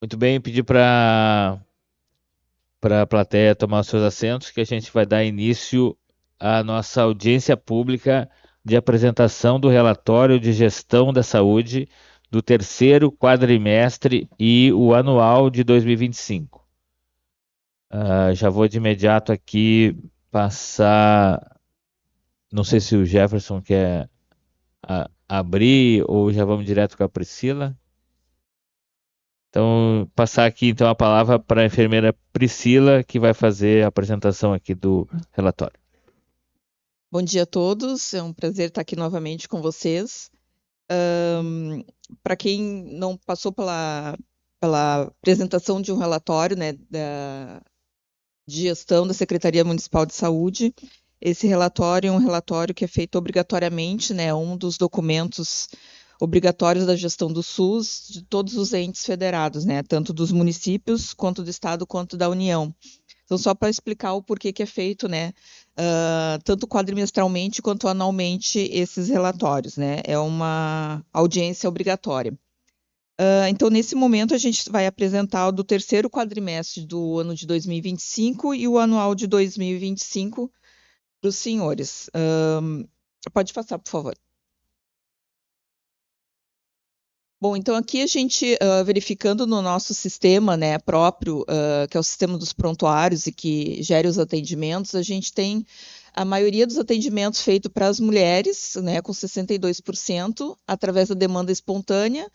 Muito bem, pedir para a plateia tomar os seus assentos, que a gente vai dar início à nossa audiência pública de apresentação do relatório de gestão da saúde do terceiro quadrimestre e o anual de 2025. Já vou de imediato aqui passar. Não sei se o Jefferson quer abrir ou já vamos direto com a Priscila. Então, passar aqui então a palavra para a enfermeira Priscila, que vai fazer a apresentação aqui do relatório. Bom dia a todos, é um prazer estar aqui novamente com vocês. Para quem não passou pela apresentação de um relatório, né, de gestão da Secretaria Municipal de Saúde, esse relatório é um relatório que é feito obrigatoriamente, né, um dos documentos obrigatórios da gestão do SUS de todos os entes federados, né, tanto dos municípios, quanto do Estado, quanto da União. Então, só para explicar o porquê que é feito, né, tanto quadrimestralmente quanto anualmente esses relatórios, né, é uma audiência obrigatória. Então, nesse momento, a gente vai apresentar o do terceiro quadrimestre do ano de 2025 e o anual de 2025 para os senhores. Pode passar, por favor. Bom, então aqui a gente, verificando no nosso sistema, né, próprio, que é o sistema dos prontuários e que gere os atendimentos, a gente tem a maioria dos atendimentos feito para as mulheres, né, com 62%, através da demanda espontânea,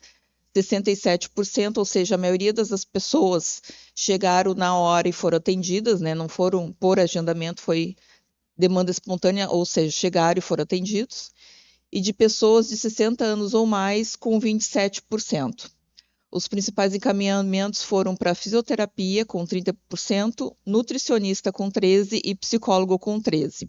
67%, ou seja, a maioria das pessoas chegaram na hora e foram atendidas, né, não foram por agendamento, foi demanda espontânea, ou seja, chegaram e foram atendidos, e de pessoas de 60 anos ou mais, com 27%. Os principais encaminhamentos foram para fisioterapia, com 30%, nutricionista, com 13% e psicólogo, com 13%.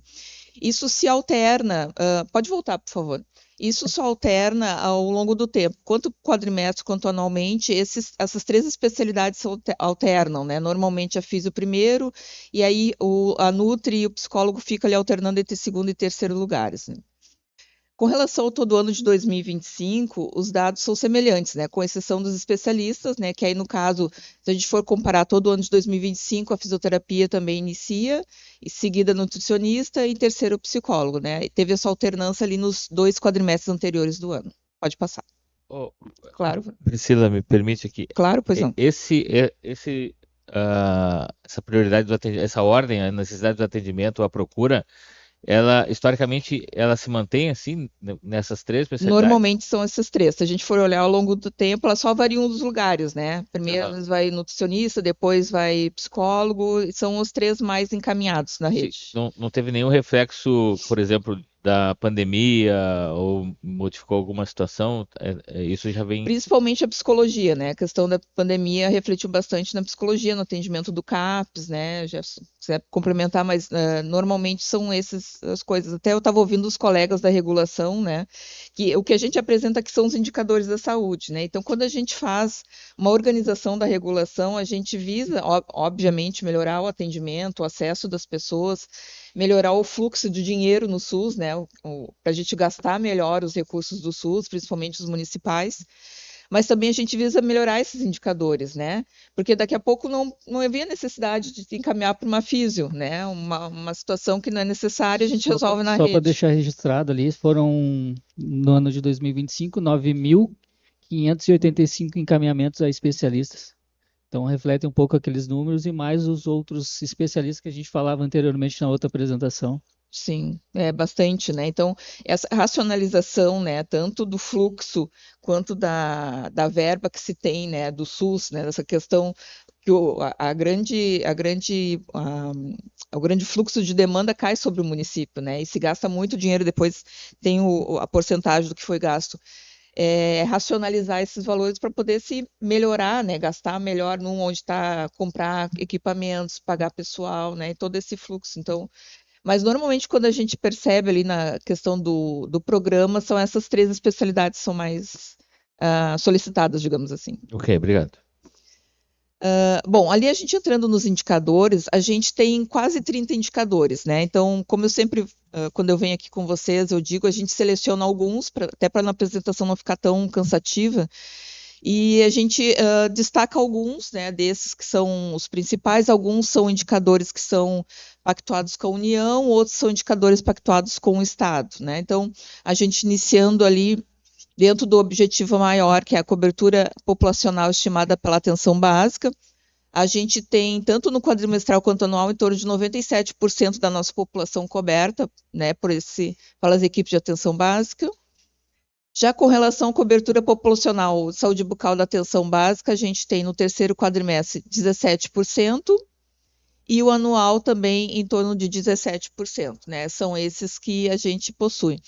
Isso se alterna, pode voltar, por favor. Isso só alterna ao longo do tempo. Quanto quadrimestre, quanto anualmente, essas três especialidades se alternam, né? Normalmente a fisio primeiro, e aí a nutri e o psicólogo ficam ali alternando entre segundo e terceiro lugares, né? Com relação ao todo ano de 2025, os dados são semelhantes, né, com exceção dos especialistas, né, que aí no caso, se a gente for comparar todo o ano de 2025, a fisioterapia também inicia, e seguida nutricionista e terceiro psicólogo, né, e teve essa alternância ali nos 2 quadrimestres anteriores do ano. Pode passar. Oh, Claro, Priscila, me permite aqui. claro, pois não. Essa prioridade do atendimento, essa ordem, a necessidade do atendimento, a procura, ela historicamente ela se mantém assim nessas três especialidades? Normalmente são essas três. Se a gente for olhar ao longo do tempo, elas só variam dos lugares, né? Aham. Primeiro vai nutricionista, depois vai psicólogo, e são os três mais encaminhados na Sim, rede. não teve nenhum reflexo, por exemplo, da pandemia ou modificou alguma situação? Isso já vem. Principalmente a psicologia, né? A questão da pandemia refletiu bastante na psicologia, no atendimento do CAPS, né? Já se quiser complementar, mas normalmente são essas as coisas. Até eu estava ouvindo os colegas da regulação, né? Que o que a gente apresenta aqui são os indicadores da saúde, né? Então, quando a gente faz uma organização da regulação, a gente visa, obviamente, melhorar o atendimento, o acesso das pessoas, melhorar o fluxo de dinheiro no SUS, né? Para a gente gastar melhor os recursos do SUS, principalmente os municipais, mas também a gente visa melhorar esses indicadores, né? Porque daqui a pouco não havia necessidade de encaminhar para uma físio, né? Uma situação que não é necessária, a gente resolve na Só para rede. deixar registrado ali, foram no ano de 2025, 9.585 encaminhamentos a especialistas. Então reflete um pouco aqueles números e mais os outros especialistas que a gente falava anteriormente na outra apresentação. Sim, é bastante, né? Então, essa racionalização, né, tanto do fluxo quanto da verba que se tem, né, do SUS, né, dessa questão que o grande fluxo de demanda cai sobre o município, né, e se gasta muito dinheiro, depois tem a porcentagem do que foi gasto. Racionalizar esses valores para poder se melhorar, né, gastar melhor num onde está, comprar equipamentos, pagar pessoal, né, e todo esse fluxo. Então, mas normalmente quando a gente percebe ali na questão do programa, são essas três especialidades que são mais solicitadas, digamos assim. Ok, obrigado. Bom, ali a gente entrando nos indicadores, a gente tem quase 30 indicadores, né? Então, como eu sempre, quando eu venho aqui com vocês, eu digo, a gente seleciona alguns, até para na apresentação não ficar tão cansativa, E a gente destaca alguns, né, desses que são os principais. Alguns são indicadores que são pactuados com a União, outros são indicadores pactuados com o Estado, né? Então, a gente iniciando ali dentro do objetivo maior, que é a cobertura populacional estimada pela atenção básica, a gente tem, tanto no quadrimestral quanto anual, em torno de 97% da nossa população coberta, né, pelas equipes de atenção básica. Já com relação à cobertura populacional, saúde bucal da atenção básica, a gente tem no terceiro quadrimestre 17%, e o anual também em torno de 17%, né? São esses que a gente possui.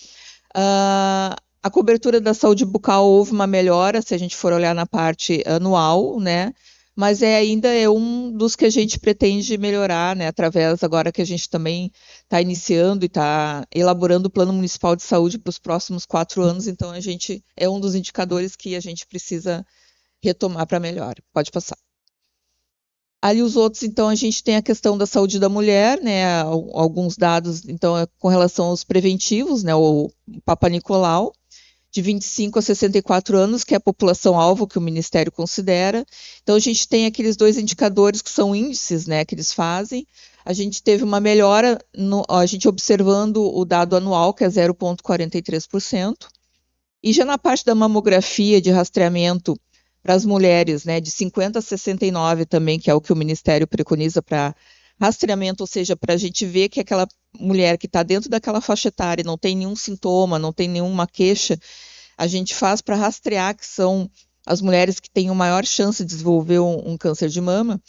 A cobertura da saúde bucal houve uma melhora, se a gente for olhar na parte anual, né? Mas ainda é um dos que a gente pretende melhorar, né? Através agora que a gente também está iniciando e está elaborando o Plano Municipal de Saúde para os próximos 4 anos, então a gente é um dos indicadores que a gente precisa retomar para melhor. Pode passar. Ali os outros, então, a gente tem a questão da saúde da mulher, né? Alguns dados, então, com relação aos preventivos, né? O Papa Nicolau, de 25 a 64 anos, que é a população-alvo que o Ministério considera. Então, a gente tem aqueles 2 indicadores que são índices, né, que eles fazem. A gente teve uma melhora, a gente observando o dado anual, que é 0,43%. E já na parte da mamografia de rastreamento para as mulheres, né, de 50 a 69 também, que é o que o Ministério preconiza para rastreamento, ou seja, para a gente ver que aquela mulher que está dentro daquela faixa etária não tem nenhum sintoma, não tem nenhuma queixa, a gente faz para rastrear que são as mulheres que têm maior chance de desenvolver um câncer de mama.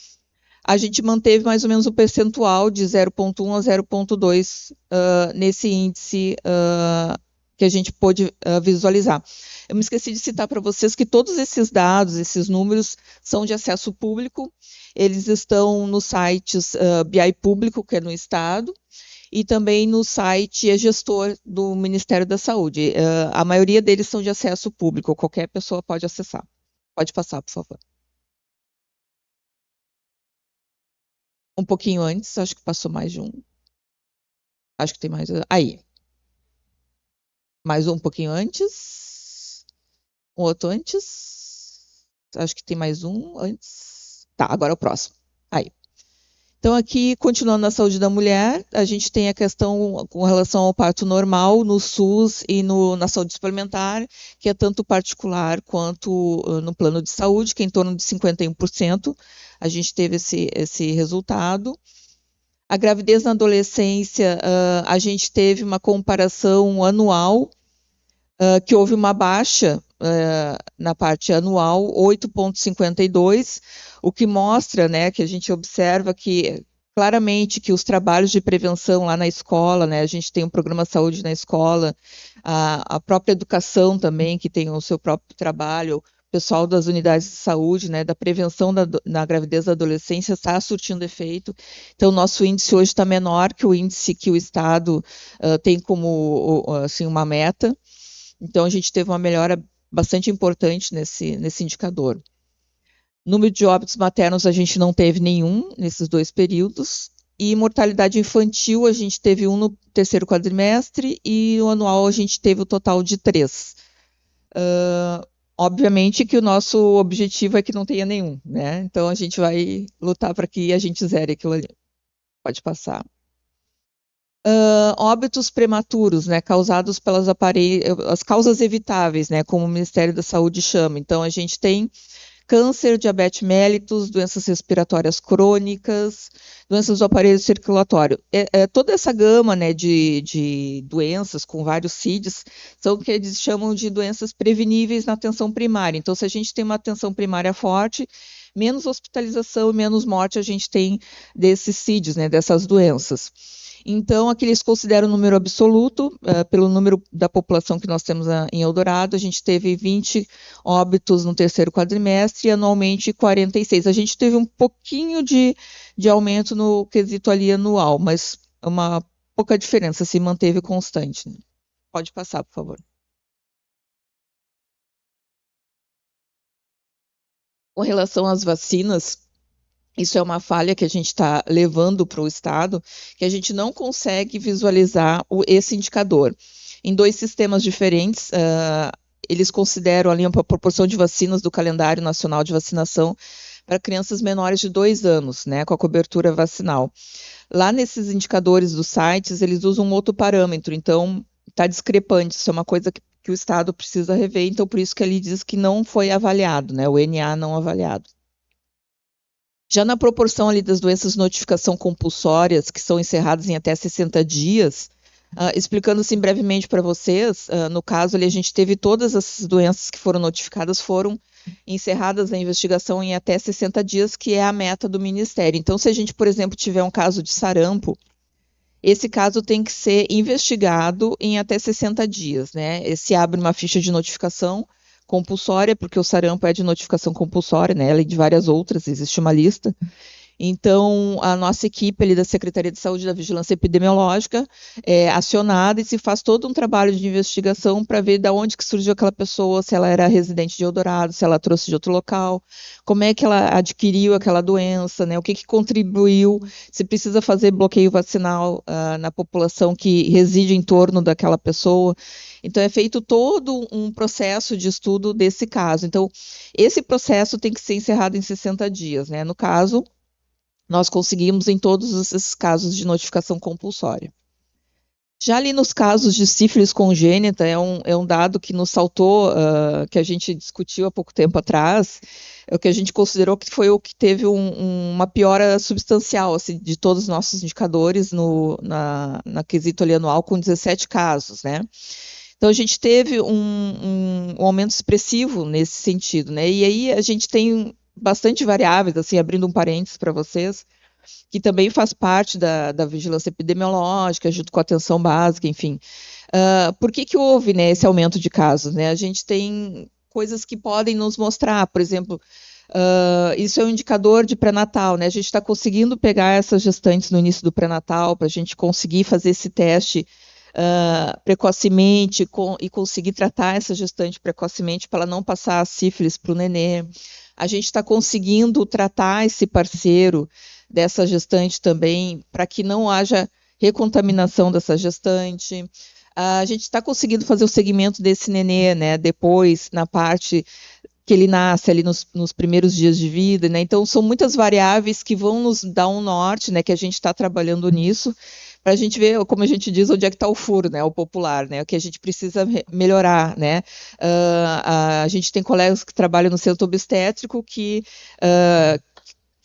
A gente manteve mais ou menos o percentual de 0,1 a 0,2 nesse índice que a gente pôde visualizar. Eu me esqueci de citar para vocês que todos esses dados, esses números, são de acesso público. Eles estão nos sites BI Público, que é no Estado, e também no site e-gestor do Ministério da Saúde. A maioria deles são de acesso público, qualquer pessoa pode acessar. Pode passar, por favor. Um pouquinho antes, acho que passou mais de um. Acho que tem mais. Aí. Mais um pouquinho antes. Um outro antes. Acho que tem mais um antes. Tá, agora é o próximo. Aí. Então, aqui, continuando na saúde da mulher, a gente tem a questão com relação ao parto normal no SUS e na saúde suplementar, que é tanto particular quanto no plano de saúde, que é em torno de 51%. A gente teve esse resultado. A gravidez na adolescência, a gente teve uma comparação anual, que houve uma baixa na parte anual, 8,52, o que mostra, né, que a gente observa que claramente que os trabalhos de prevenção lá na escola, né, a gente tem um programa saúde na escola, a própria educação também, que tem o seu próprio trabalho, o pessoal das unidades de saúde, né, da prevenção na gravidez da adolescência está surtindo efeito. Então, o nosso índice hoje está menor que o índice que o Estado tem como assim, uma meta. Então, a gente teve uma melhora bastante importante nesse indicador. Número de óbitos maternos a gente não teve nenhum nesses 2 períodos. E mortalidade infantil a gente teve um no terceiro quadrimestre e no anual a gente teve o total de 3. Obviamente que o nosso objetivo é que não tenha nenhum, né? Então a gente vai lutar para que a gente zere aquilo ali. Pode passar. Óbitos prematuros, né, causados pelas as causas evitáveis, né, como o Ministério da Saúde chama. Então, a gente tem câncer, diabetes mellitus, doenças respiratórias crônicas, doenças do aparelho circulatório. Toda essa gama, né, de doenças com vários CIDs são o que eles chamam de doenças preveníveis na atenção primária. Então, se a gente tem uma atenção primária forte, menos hospitalização e menos morte a gente tem desses CIDs, né, dessas doenças. Então, aqui eles consideram o número absoluto, pelo número da população que nós temos em Eldorado, a gente teve 20 óbitos no terceiro quadrimestre e anualmente 46. A gente teve um pouquinho de aumento no quesito ali anual, mas uma pouca diferença, se manteve constante. Pode passar, por favor. Com relação às vacinas, isso é uma falha que a gente está levando para o Estado, que a gente não consegue visualizar esse indicador. Em 2 sistemas diferentes, eles consideram ali uma proporção de vacinas do calendário nacional de vacinação para crianças menores de 2 anos, né, com a cobertura vacinal. Lá nesses indicadores dos sites, eles usam um outro parâmetro, então está discrepante, isso é uma coisa que o Estado precisa rever, então por isso que ele diz que não foi avaliado, né, o NA não avaliado. Já na proporção ali das doenças de notificação compulsórias, que são encerradas em até 60 dias, explicando assim brevemente para vocês, no caso ali a gente teve todas essas doenças que foram notificadas, foram encerradas a investigação em até 60 dias, que é a meta do Ministério. Então, se a gente, por exemplo, tiver um caso de sarampo, esse caso tem que ser investigado em até 60 dias, né? Se abre uma ficha de notificação compulsória, porque o sarampo é de notificação compulsória, né? Além de várias outras, existe uma lista. Então, a nossa equipe ali da Secretaria de Saúde e da Vigilância Epidemiológica é acionada e se faz todo um trabalho de investigação para ver de onde que surgiu aquela pessoa, se ela era residente de Eldorado, se ela trouxe de outro local, como é que ela adquiriu aquela doença, né? O que contribuiu, se precisa fazer bloqueio vacinal na população que reside em torno daquela pessoa. Então, é feito todo um processo de estudo desse caso. Então, esse processo tem que ser encerrado em 60 dias, né? No caso, nós conseguimos em todos esses casos de notificação compulsória. Já ali nos casos de sífilis congênita, é um dado que nos saltou, que a gente discutiu há pouco tempo atrás, é o que a gente considerou que foi o que teve uma piora substancial assim, de todos os nossos indicadores na quesito ali anual, com 17 casos, né? Então, a gente teve um aumento expressivo nesse sentido, né? E aí a gente tem bastante variáveis, assim, abrindo um parênteses para vocês, que também faz parte da vigilância epidemiológica, junto com a atenção básica, enfim. Por que houve, né, esse aumento de casos? Né? A gente tem coisas que podem nos mostrar, por exemplo, isso é um indicador de pré-natal, né? A gente está conseguindo pegar essas gestantes no início do pré-natal, para a gente conseguir fazer esse teste precocemente e conseguir tratar essa gestante precocemente para ela não passar a sífilis para o nenê. A gente está conseguindo tratar esse parceiro dessa gestante também para que não haja recontaminação dessa gestante. A gente está conseguindo fazer o segmento desse nenê, né, depois, na parte que ele nasce ali nos primeiros dias de vida, né? Então, são muitas variáveis que vão nos dar um norte, né, que a gente está trabalhando nisso, para a gente ver, como a gente diz, onde é que está o furo, né, o popular, né, o que a gente precisa melhorar, né. A gente tem colegas que trabalham no centro obstétrico que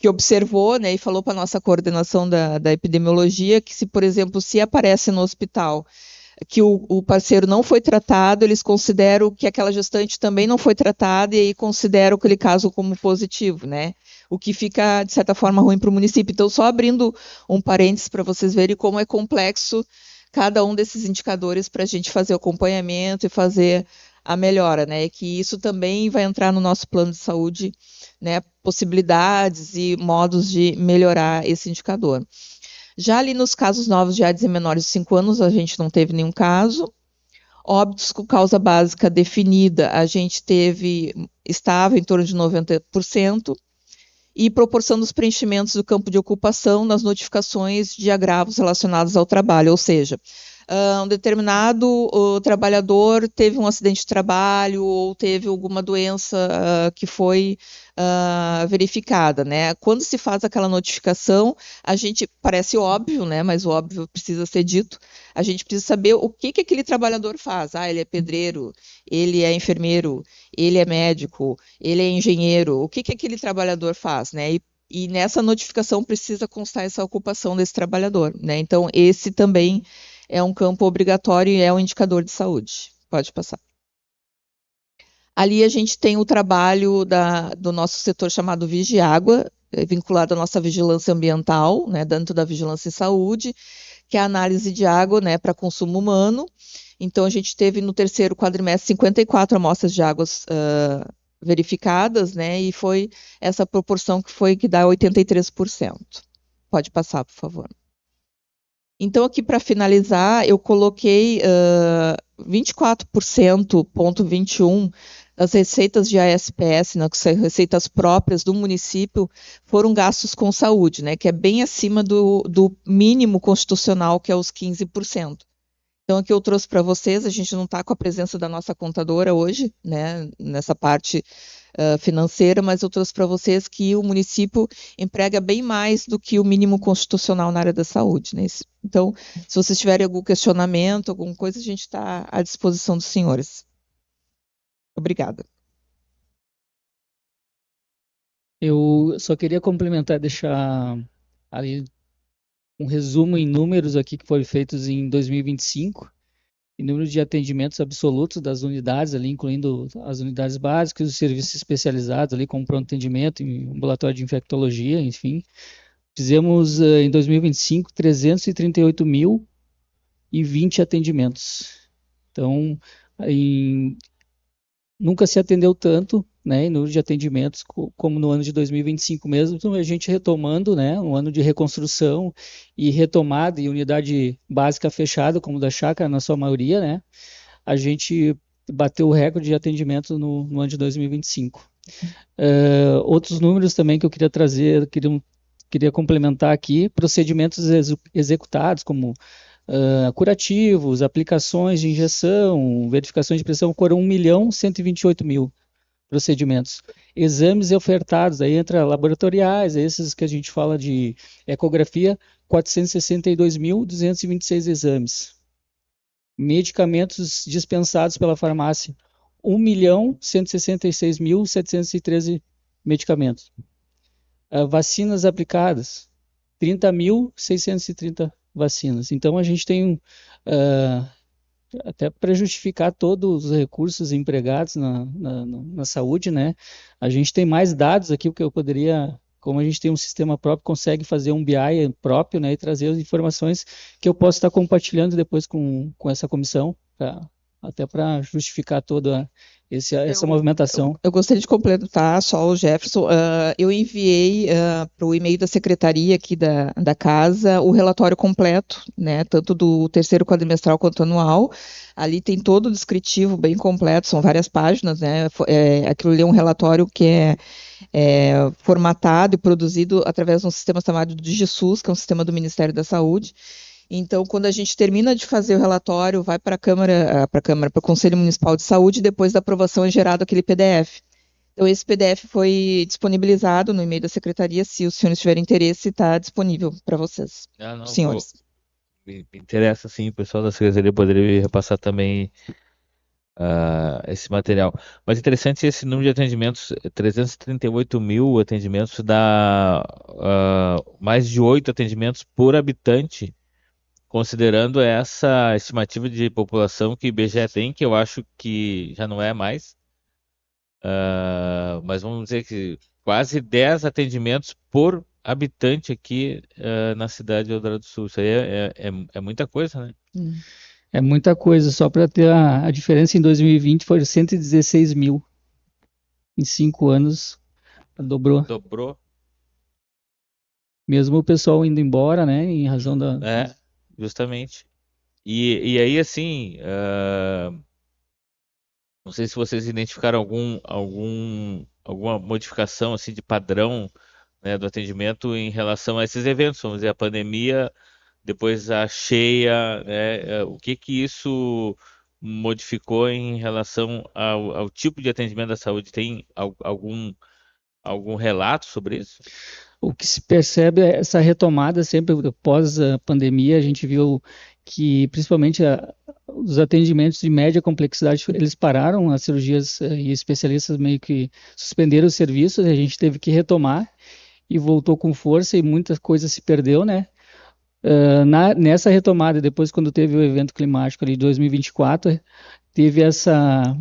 observou, né, e falou para a nossa coordenação da epidemiologia que se, por exemplo, se aparece no hospital que o parceiro não foi tratado, eles consideram que aquela gestante também não foi tratada e aí consideram aquele caso como positivo, né? O que fica, de certa forma, ruim para o município. Então, só abrindo um parênteses para vocês verem como é complexo cada um desses indicadores para a gente fazer o acompanhamento e fazer a melhora, né? E que isso também vai entrar no nosso plano de saúde, né? Possibilidades e modos de melhorar esse indicador. Já ali nos casos novos de AIDS em menores de 5 anos, a gente não teve nenhum caso. Óbitos com causa básica definida, a gente estava em torno de 90%. E proporção dos preenchimentos do campo de ocupação nas notificações de agravos relacionados ao trabalho, ou seja, um determinado trabalhador teve um acidente de trabalho ou teve alguma doença que foi verificada, né? Quando se faz aquela notificação, a gente, parece óbvio, né? Mas o óbvio precisa ser dito, a gente precisa saber o que aquele trabalhador faz. Ele é pedreiro, ele é enfermeiro, ele é médico, ele é engenheiro, o que aquele trabalhador faz, né? E nessa notificação precisa constar essa ocupação desse trabalhador, né? Então, esse também é um campo obrigatório e é um indicador de saúde. Pode passar. Ali a gente tem o trabalho do nosso setor chamado Vigiágua, vinculado à nossa vigilância ambiental, né, dentro da vigilância em saúde, que é a análise de água, né, para consumo humano. Então, a gente teve no terceiro quadrimestre 54 amostras de águas verificadas, né, e foi essa proporção que dá 83%. Pode passar, por favor. Então, aqui para finalizar, eu coloquei 24,21% das receitas de ASPS, né, que são receitas próprias do município, foram gastos com saúde, né, que é bem acima do mínimo constitucional, que é os 15%. Então, aqui eu trouxe para vocês, a gente não está com a presença da nossa contadora hoje, né, nessa parte financeira, mas eu trouxe para vocês que o município emprega bem mais do que o mínimo constitucional na área da saúde, né? Então, se vocês tiverem algum questionamento, alguma coisa, a gente está à disposição dos senhores. Obrigada. Eu só queria complementar, deixar ali um resumo em números aqui que foram feitos em 2025, em número de atendimentos absolutos das unidades ali, incluindo as unidades básicas, os serviços especializados ali, como pronto atendimento, em ambulatório de infectologia, enfim. Fizemos em 2025 338.020 atendimentos. Então, nunca se atendeu tanto, né, em número de atendimentos como no ano de 2025 mesmo. Então, a gente retomando, né, um ano de reconstrução e retomada e unidade básica fechada, como da chácara, na sua maioria, né, a gente bateu o recorde de atendimento no ano de 2025. Outros números também que eu queria trazer, queria complementar aqui, procedimentos executados, como curativos, aplicações de injeção, verificações de pressão, foram 1.128.000 procedimentos. Exames ofertados, aí entra laboratoriais, esses que a gente fala de ecografia, 462.226 exames. Medicamentos dispensados pela farmácia, 1.166.713 medicamentos. Vacinas aplicadas, 30.630 vacinas. Então, a gente tem, até para justificar todos os recursos empregados na saúde, né? A gente tem mais dados aqui, porque eu poderia, como a gente tem um sistema próprio, consegue fazer um BI próprio, né? E trazer as informações que eu posso estar compartilhando depois com essa comissão, até para justificar toda essa movimentação. Eu gostaria de complementar só o Jefferson. Eu enviei para o e-mail da secretaria aqui da casa o relatório completo, né, tanto do terceiro quadrimestral quanto anual. Ali tem todo o descritivo bem completo, são várias páginas, né? Aquilo ali é um relatório que é formatado e produzido através de um sistema chamado DigiSUS, que é um sistema do Ministério da Saúde. Então, quando a gente termina de fazer o relatório, vai para o Conselho Municipal de Saúde, e depois da aprovação é gerado aquele PDF. Então, esse PDF foi disponibilizado no e-mail da secretaria. Se os senhores tiverem interesse, está disponível para vocês, Não, senhores. Me interessa sim, o pessoal da secretaria poderia me repassar também esse material. Mas interessante esse número de atendimentos, 338.000 atendimentos dá mais de 8 atendimentos por habitante, considerando essa estimativa de população que o IBGE tem, que eu acho que já não é mais. Mas vamos dizer que quase 10 atendimentos por habitante aqui na cidade de Eldorado do Sul. Isso aí é muita coisa, né? É muita coisa, só para ter a diferença, em 2020 foi 116.000. Em 5 anos, dobrou. Dobrou. Mesmo o pessoal indo embora, né, em razão da... Justamente. E aí, assim, não sei se vocês identificaram alguma modificação assim de padrão, né, do atendimento em relação a esses eventos, vamos dizer, a pandemia, depois a cheia, né, o que que isso modificou em relação ao tipo de atendimento da saúde? Tem algum relato sobre isso? O que se percebe é essa retomada sempre após a pandemia. A gente viu que principalmente os atendimentos de média complexidade, eles pararam, as cirurgias e especialistas meio que suspenderam os serviços, a gente teve que retomar e voltou com força e muita coisa se perdeu, né? Nessa retomada, depois quando teve o evento climático ali de 2024, teve essa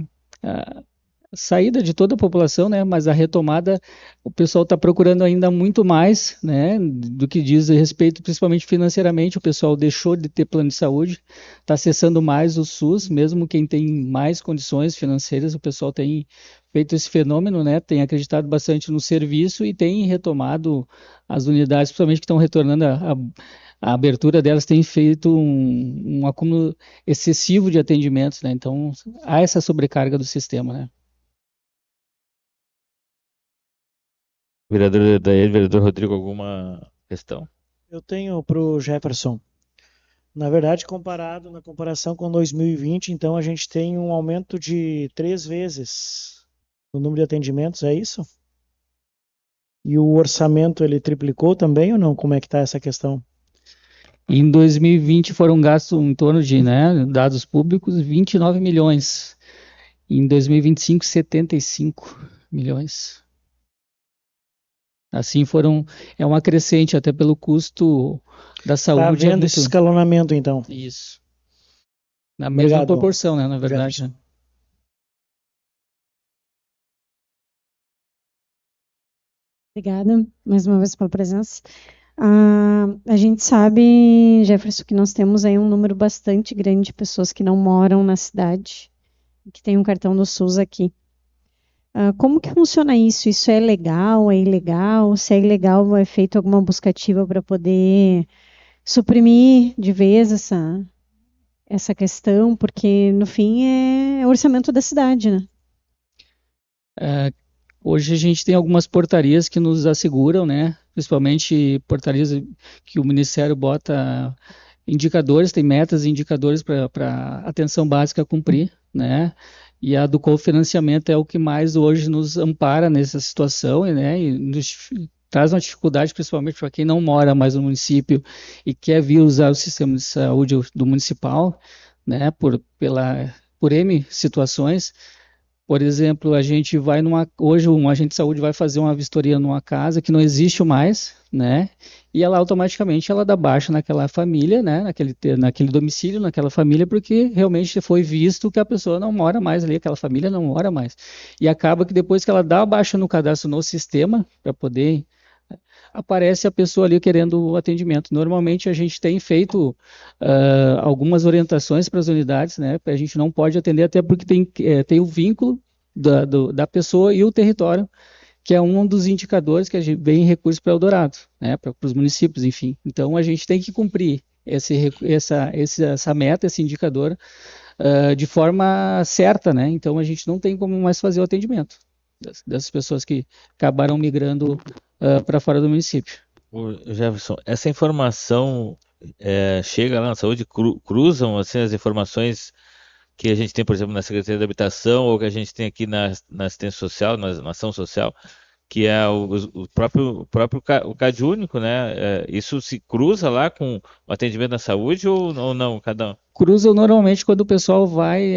saída de toda a população, né? Mas a retomada, o pessoal está procurando ainda muito mais, né? Do que diz respeito, principalmente financeiramente, o pessoal deixou de ter plano de saúde, está acessando mais o SUS, mesmo quem tem mais condições financeiras, o pessoal tem feito esse fenômeno, né? Tem acreditado bastante no serviço e tem retomado as unidades, principalmente que estão retornando a abertura delas, tem feito um acúmulo excessivo de atendimentos, né? Então, há essa sobrecarga do sistema, né? Vereador Rodrigo, alguma questão? Eu tenho para o Jefferson. Na verdade, na comparação com 2020, então a gente tem um aumento de 3 vezes no número de atendimentos, é isso? E o orçamento, ele triplicou também ou não? Como é que está essa questão? Em 2020 foram gastos em torno de, né, dados públicos, 29 milhões. Em 2025, 75 milhões. Assim é uma crescente, até pelo custo da Está saúde. havendo esse escalonamento, então. Isso. Na mesma Obrigado, proporção, né, na verdade. Jefferson. Obrigada mais uma vez pela presença. A gente sabe, Jefferson, que nós temos aí um número bastante grande de pessoas que não moram na cidade, que tem um cartão do SUS aqui. Como que funciona isso? Isso é legal, é ilegal? Se é ilegal, é feito alguma busca ativa para poder suprimir de vez essa questão? Porque, no fim, é o orçamento da cidade, né? Hoje a gente tem algumas portarias que nos asseguram, né? Principalmente portarias que o Ministério bota indicadores, tem metas e indicadores para atenção básica cumprir, né? E a do cofinanciamento é o que mais hoje nos ampara nessa situação, né? E nos traz uma dificuldade, principalmente para quem não mora mais no município e quer vir usar o sistema de saúde do municipal, né? Por N situações. Por exemplo, a gente vai hoje um agente de saúde vai fazer uma vistoria numa casa que não existe mais, né? E ela automaticamente ela dá baixa naquela família, né? Naquele domicílio, naquela família, porque realmente foi visto que a pessoa não mora mais ali, aquela família não mora mais. E acaba que depois que ela dá a baixa no cadastro no sistema, para poder aparece a pessoa ali querendo o atendimento. Normalmente a gente tem feito algumas orientações para as unidades, né? A gente não pode atender até porque tem o vínculo da pessoa e o território, que é um dos indicadores que a gente vem em recurso para Eldorado, né? Para os municípios, enfim. Então a gente tem que cumprir essa meta, esse indicador, de forma certa, né? Então a gente não tem como mais fazer o atendimento dessas pessoas que acabaram migrando para fora do município. Jefferson, essa informação chega lá na saúde, cruzam assim, as informações que a gente tem, por exemplo, na Secretaria da Habitação ou que a gente tem aqui na assistência social, na ação social, que é o próprio o CAD único, né? Isso se cruza lá com o atendimento na saúde ou não? Cruzam normalmente quando o pessoal vai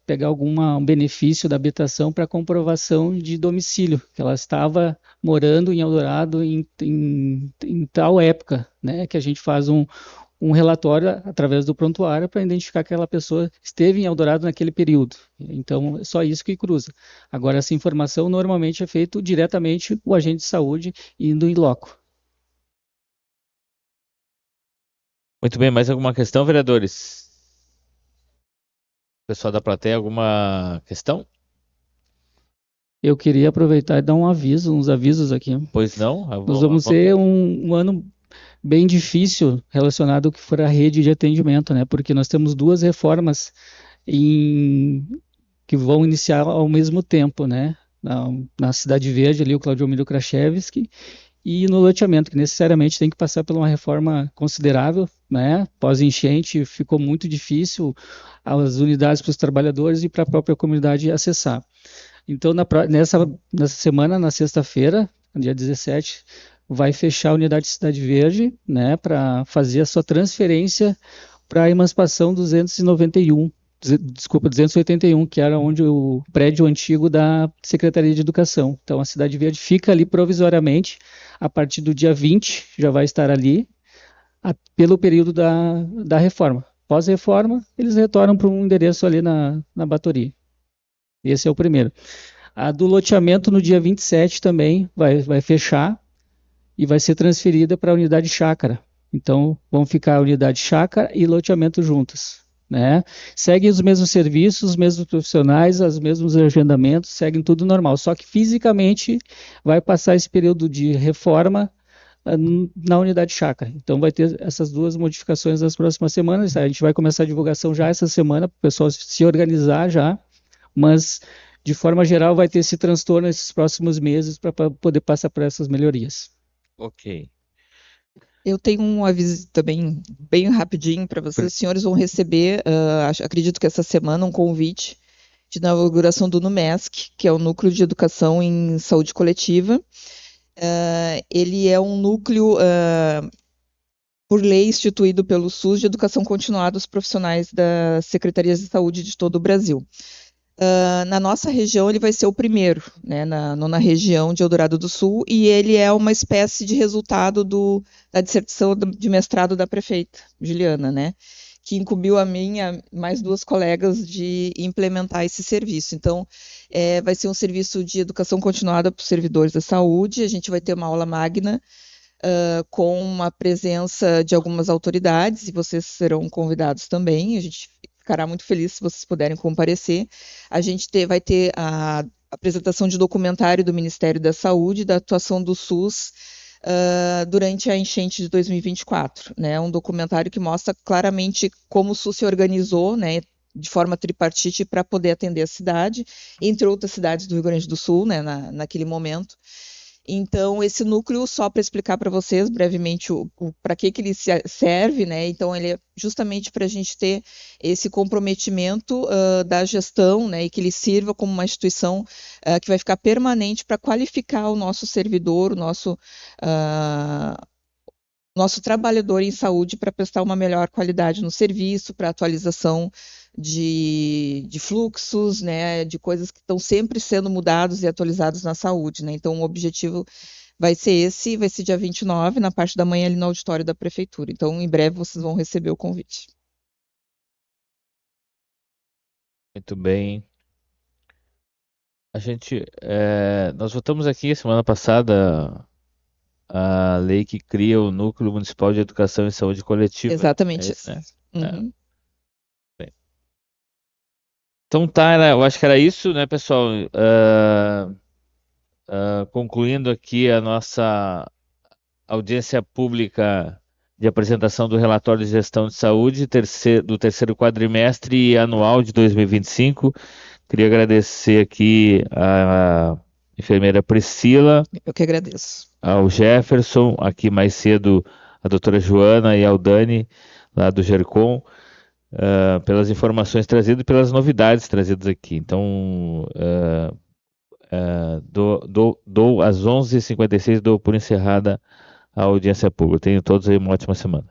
pegar algum benefício da habitação para comprovação de domicílio, que ela estava morando em Eldorado em tal época, né? Que a gente faz um relatório através do prontuário para identificar que aquela pessoa esteve em Eldorado naquele período. Então, é só isso que cruza. Agora, essa informação normalmente é feito diretamente o agente de saúde indo em loco. Muito bem, mais alguma questão, vereadores? Pessoal da plateia, alguma questão? Eu queria aproveitar e dar uns avisos aqui. Pois não? Nós vamos ter um ano bem difícil relacionado ao que for a rede de atendimento, né? Porque nós temos duas reformas que vão iniciar ao mesmo tempo, né? Na Cidade Verde, ali, o Claudio Emílio Kraszewski, e no loteamento, que necessariamente tem que passar por uma reforma considerável, né? Pós-enchente, ficou muito difícil as unidades para os trabalhadores e para a própria comunidade acessar. Então, nessa semana, na sexta-feira, dia 17, vai fechar a unidade de Cidade Verde, né, para fazer a sua transferência para a emancipação 281, 281, que era onde o prédio antigo da Secretaria de Educação. Então, a Cidade Verde fica ali provisoriamente, a partir do dia 20, já vai estar ali, pelo período da reforma. Pós-reforma, eles retornam para um endereço ali na Batory. Esse é o primeiro. A do loteamento no dia 27 também vai fechar e vai ser transferida para a unidade chácara. Então, vão ficar a unidade chácara e loteamento juntas, né? Seguem os mesmos serviços, os mesmos profissionais, os mesmos agendamentos, seguem tudo normal. Só que fisicamente vai passar esse período de reforma na unidade chácara. Então, vai ter essas duas modificações nas próximas semanas. A gente vai começar a divulgação já essa semana, para o pessoal se organizar já, mas de forma geral vai ter esse transtorno nesses próximos meses para poder passar por essas melhorias. Ok. Eu tenho um aviso também bem rapidinho para vocês. Os senhores vão receber, acredito que essa semana, um convite de inauguração do NUMESC, que é o Núcleo de Educação em Saúde Coletiva. Ele é um núcleo, por lei, instituído pelo SUS de educação continuada aos profissionais das secretarias de saúde de todo o Brasil. Na nossa região, ele vai ser o primeiro, né, na região de Eldorado do Sul, e ele é uma espécie de resultado da dissertação de mestrado da prefeita, Juliana, né, que incumbiu a mim e a mais 2 colegas de implementar esse serviço. Então, vai ser um serviço de educação continuada para os servidores da saúde. A gente vai ter uma aula magna com a presença de algumas autoridades, e vocês serão convidados também. A gente ficará muito feliz se vocês puderem comparecer. A gente vai ter a apresentação de documentário do Ministério da Saúde, da atuação do SUS durante a enchente de 2024, né? Um documentário que mostra claramente como o SUS se organizou, né, de forma tripartite para poder atender a cidade, entre outras cidades do Rio Grande do Sul, né, naquele momento. Então, esse núcleo, só para explicar para vocês brevemente para que ele serve, né? Então, ele é justamente para a gente ter esse comprometimento da gestão, né? E que ele sirva como uma instituição que vai ficar permanente para qualificar o nosso servidor, o nosso trabalhador em saúde, para prestar uma melhor qualidade no serviço, para atualização de fluxos, né, de coisas que estão sempre sendo mudados e atualizados na saúde, né? Então, o objetivo vai ser esse, vai ser dia 29, na parte da manhã, ali no auditório da prefeitura. Então, em breve, vocês vão receber o convite. Muito bem. Nós votamos aqui semana passada a lei que cria o Núcleo Municipal de Educação e Saúde Coletiva. Exatamente isso, isso. né? Uhum. Então tá, eu acho que era isso, né, pessoal? Concluindo aqui a nossa audiência pública de apresentação do relatório de gestão de saúde do terceiro quadrimestre anual de 2025. Queria agradecer aqui a enfermeira Priscila, Eu que agradeço. ao Jefferson, aqui mais cedo a doutora Joana e ao Dani, lá do GERCOM, pelas informações trazidas e pelas novidades trazidas aqui. Então, às 11h56, dou por encerrada a audiência pública. Tenham todos aí uma ótima semana.